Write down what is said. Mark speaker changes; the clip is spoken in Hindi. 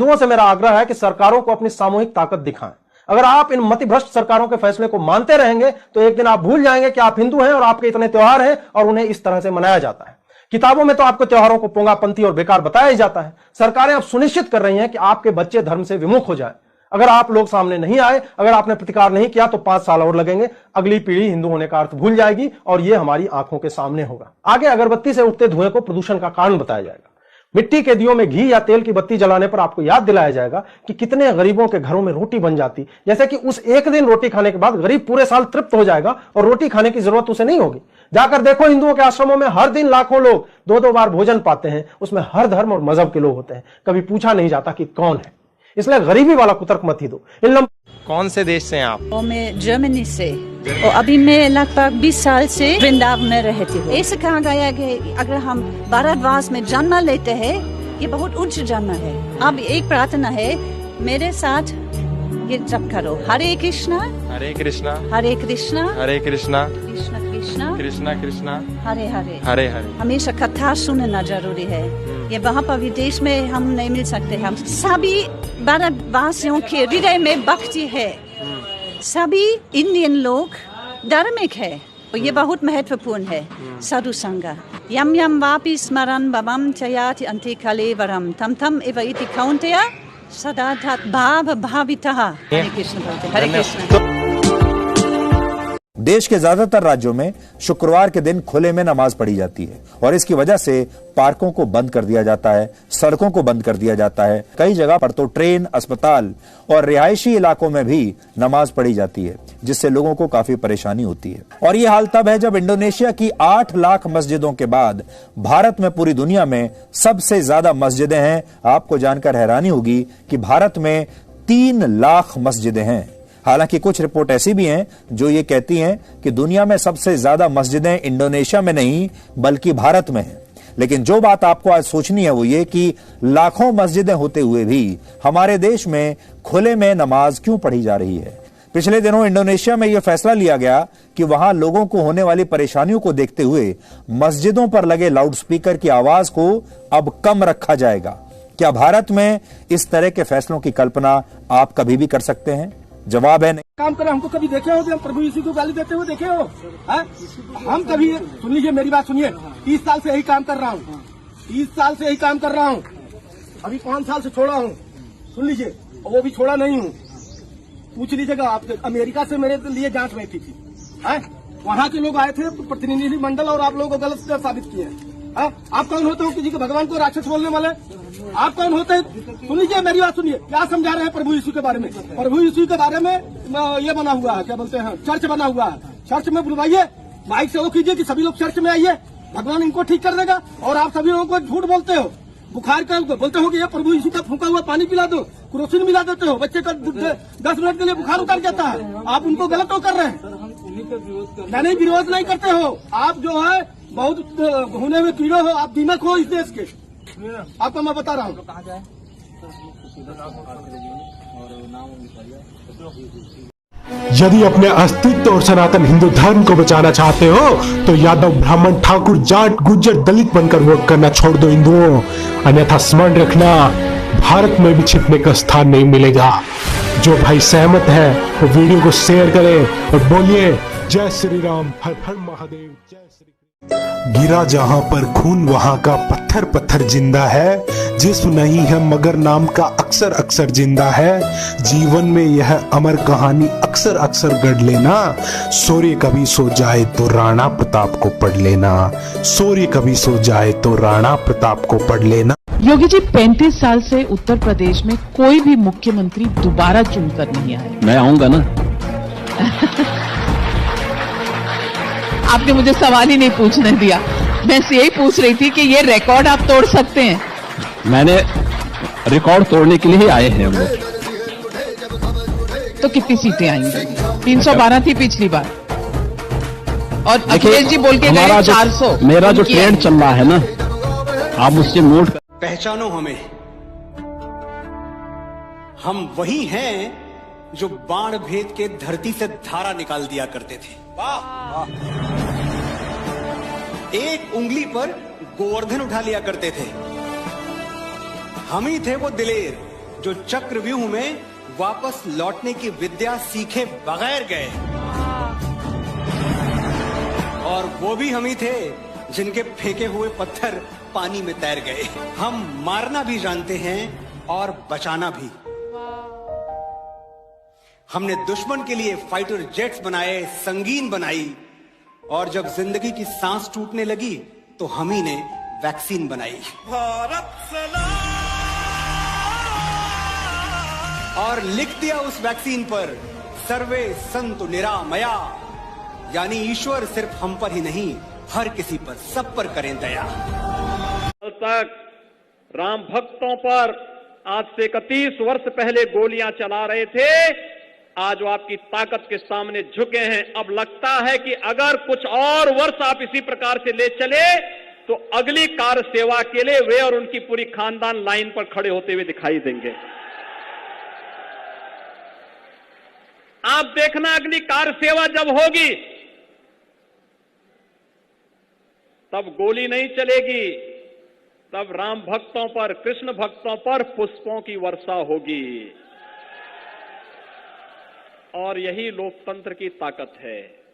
Speaker 1: हिंदुओं से मेरा आग्रह है कि सरकारों को अपनी सामूहिक ताकत दिखाएं। अगर आप इन मतिभ्रष्ट सरकारों के फैसले को मानते रहेंगे तो एक दिन आप भूल जाएंगे कि आप हिंदू हैं और आपके इतने त्योहार हैं और उन्हें इस तरह से मनाया जाता है। किताबों में तो आपको त्योहारों को पोंगापंथी और बेकार बताया ही जाता है। सरकारें अब सुनिश्चित कर रही हैं कि आपके बच्चे धर्म से विमुख हो जाए। अगर आप लोग सामने नहीं आए, अगर आपने प्रतिकार नहीं किया तो 5 साल और लगेंगे। अगली पीढ़ी हिंदू होने का अर्थ भूल जाएगी और यह हमारी आंखों के सामने होगा। आगे अगरबत्ती से उठते धुएं को प्रदूषण का कारण बताया जाएगा। मिट्टी के दियों में घी या तेल की बत्ती जलाने पर आपको याद दिलाया जाएगा कि कितने गरीबों के घरों में रोटी बन जाती, जैसे कि उस एक दिन रोटी खाने के बाद गरीब पूरे साल तृप्त हो जाएगा और रोटी खाने की जरूरत उसे नहीं होगी। जाकर देखो, हिंदुओं के आश्रमों में हर दिन लाखों लोग 2-2 बार भोजन पाते हैं। उसमें हर धर्म और मजहब के लोग होते हैं। कभी पूछा नहीं जाता कि कौन है। इसलिए गरीबी वाला कुतर्क मत ही दो।
Speaker 2: कौन से देश से हैं आप?
Speaker 3: मैं जर्मनी से, और अभी मैं लगभग 20 साल से वृंदावन में रहती हूँ। ऐसे कहा गया कि अगर हम भारतवर्ष में जन्म लेते हैं, ये बहुत उच्च जन्म है। अब एक प्रार्थना है, मेरे साथ ये जप करो, हरे कृष्णा
Speaker 2: हरे कृष्णा
Speaker 3: हरे कृष्णा
Speaker 2: हरे कृष्णा
Speaker 3: कृष्णा कृष्णा
Speaker 2: कृष्णा कृष्णा
Speaker 3: हरे हरे
Speaker 2: हरे हरे।
Speaker 3: हमेशा कथा सुनना जरूरी है। ये वहाँ पर विदेश में हम नहीं मिल सकते। हम सभी भारतवासियों के हृदय में भक्ति है। सभी इंडियन लोग धार्मिक है और ये बहुत महत्वपूर्ण है। साधु संग यम यम वापि स्मरन् भवं चयाति अन्ते कलेवरम तम तम एव इति कौन्तेय सदा तत् भाव भावितः। हरे कृष्ण बोलते, हरे कृष्ण।
Speaker 4: देश के ज्यादातर राज्यों में शुक्रवार के दिन खुले में नमाज पढ़ी जाती है और इसकी वजह से पार्कों को बंद कर दिया जाता है, सड़कों को बंद कर दिया जाता है। कई जगह पर तो ट्रेन, अस्पताल और रिहायशी इलाकों में भी नमाज पढ़ी जाती है, जिससे लोगों को काफी परेशानी होती है। और ये हाल तब है जब इंडोनेशिया की 8 लाख मस्जिदों के बाद भारत में पूरी दुनिया में सबसे ज्यादा मस्जिदें हैं। आपको जानकर हैरानी होगी कि भारत में 3 लाख मस्जिदें हैं। हालांकि कुछ रिपोर्ट ऐसी भी हैं जो ये कहती हैं कि दुनिया में सबसे ज्यादा मस्जिदें इंडोनेशिया में नहीं बल्कि भारत में हैं। लेकिन जो बात आपको आज सोचनी है वो ये कि लाखों मस्जिदें होते हुए भी हमारे देश में खुले में नमाज क्यों पढ़ी जा रही है। पिछले दिनों इंडोनेशिया में यह फैसला लिया गया कि वहां लोगों को होने वाली परेशानियों को देखते हुए मस्जिदों पर लगे लाउडस्पीकर की आवाज को अब कम रखा जाएगा। क्या भारत में इस तरह के फैसलों की कल्पना आप कभी भी कर सकते हैं? जवाब है नहीं।
Speaker 5: काम करें, हमको कभी देखे हो कि हम प्रभु यीशु को गाली देते हुए देखे हो? हम कभी, सुन लीजिए मेरी बात सुनिए, 30 साल से यही काम कर रहा हूँ। 30 साल से यही काम कर रहा हूँ। अभी 5 साल से छोड़ा हूँ, सुन लीजिए, और वो भी छोड़ा नहीं हूँ। पूछ लीजिएगा, आप अमेरिका से मेरे लिए जांच बैठी थी, वहाँ के लोग आए थे प्रतिनिधि मंडल और आप लोगों को गलत साबित किए। आप कौन होते हो किसी के भगवान को राक्षस बोलने वाले? आप कौन होते हैं? सुन लीजिए मेरी बात सुनिए, क्या समझा रहे हैं प्रभु यीशु के बारे में? प्रभु यीशु के बारे में ये बना हुआ है, क्या बोलते हैं, चर्च बना हुआ है। चर्च में बुलवाइए, माइक से वो कीजिए कि सभी लोग चर्च में आइए, भगवान इनको ठीक कर देगा। और आप सभी लोगों को झूठ बोलते हो, बुखार का बोलते हो कि ये प्रभु यीशु का फूंका हुआ पानी पिला दो, क्रोसिन मिला देते हो, बच्चे का 10 मिनट के लिए बुखार उतर जाता है। आप उनको गलत कर रहे हैं। नहीं, विरोध नहीं करते हो आप, जो है बहुत होने में कीड़े हो, आप दीमक हो इस देश के। आपको मैं बता रहा हूँ।
Speaker 6: यदि अपने अस्तित्व और सनातन हिंदू धर्म को बचाना चाहते हो तो यादव, ब्राह्मण, ठाकुर, जाट, गुज्जर, दलित बनकर वोट करना छोड़ दो हिंदुओं। अन्यथा स्मरण रखना, भारत में भी छिपने का स्थान नहीं मिलेगा। जो भाई सहमत है वो वीडियो को शेयर करें और बोलिए जय श्री राम, हर हर महादेव, जय श्री। गिरा जहां पर खून वहां का पत्थर पत्थर जिंदा है। जिस्म नहीं है मगर नाम का अक्सर अक्सर जिंदा है। जीवन में यह अमर कहानी अक्सर अक्सर गढ़ लेना। सूर्य कभी सो जाए तो राणा प्रताप को पढ़ लेना। सूर्य कभी सो जाए तो राणा प्रताप को पढ़ लेना।
Speaker 7: योगी जी 35 साल से उत्तर प्रदेश में कोई भी मुख्यमंत्री दोबारा चुनकर नहीं आए।
Speaker 8: मैं आऊंगा ना।
Speaker 7: आपने मुझे सवाल ही नहीं पूछने दिया। मैं यही पूछ रही थी कि ये रिकॉर्ड आप तोड़ सकते हैं।
Speaker 8: मैंने रिकॉर्ड तोड़ने के लिए ही आए हैं हम लोग।
Speaker 7: तो कितनी सीटें आएंगी? 312 थी पिछली बार और अखिलेश जी बोल के गए 400।
Speaker 8: मेरा जो ट्रेंड चल रहा है ना, आप उससे नोट
Speaker 9: पहचानो हमें। हम वही हैं जो बाण भेद के धरती से धारा निकाल दिया करते थे। एक उंगली पर गोवर्धन उठा लिया करते थे। हम ही थे वो दिलेर जो चक्रव्यूह में वापस लौटने की विद्या सीखे बगैर गए। और वो भी हम ही थे जिनके फेंके हुए पत्थर पानी में तैर गए। हम मारना भी जानते हैं और बचाना भी। हमने दुश्मन के लिए फाइटर जेट्स बनाए, संगीन बनाई, और जब जिंदगी की सांस टूटने लगी तो हम ही ने वैक्सीन बनाई। भारत और लिख दिया उस वैक्सीन पर, सर्वे संतु निरामया, यानी ईश्वर सिर्फ हम पर ही नहीं, हर किसी पर, सब पर करें दया।
Speaker 10: कल तक राम भक्तों पर आज से 31 वर्ष पहले गोलियां चला रहे थे, आज वो आपकी ताकत के सामने झुके हैं। अब लगता है कि अगर कुछ और वर्ष आप इसी प्रकार से ले चले तो अगली कार सेवा के लिए वे और उनकी पूरी खानदान लाइन पर खड़े होते हुए दिखाई देंगे। आप देखना, अगली कार सेवा जब होगी तब गोली नहीं चलेगी, तब राम भक्तों पर, कृष्ण भक्तों पर पुष्पों की वर्षा होगी। और यही लोकतंत्र की ताकत है।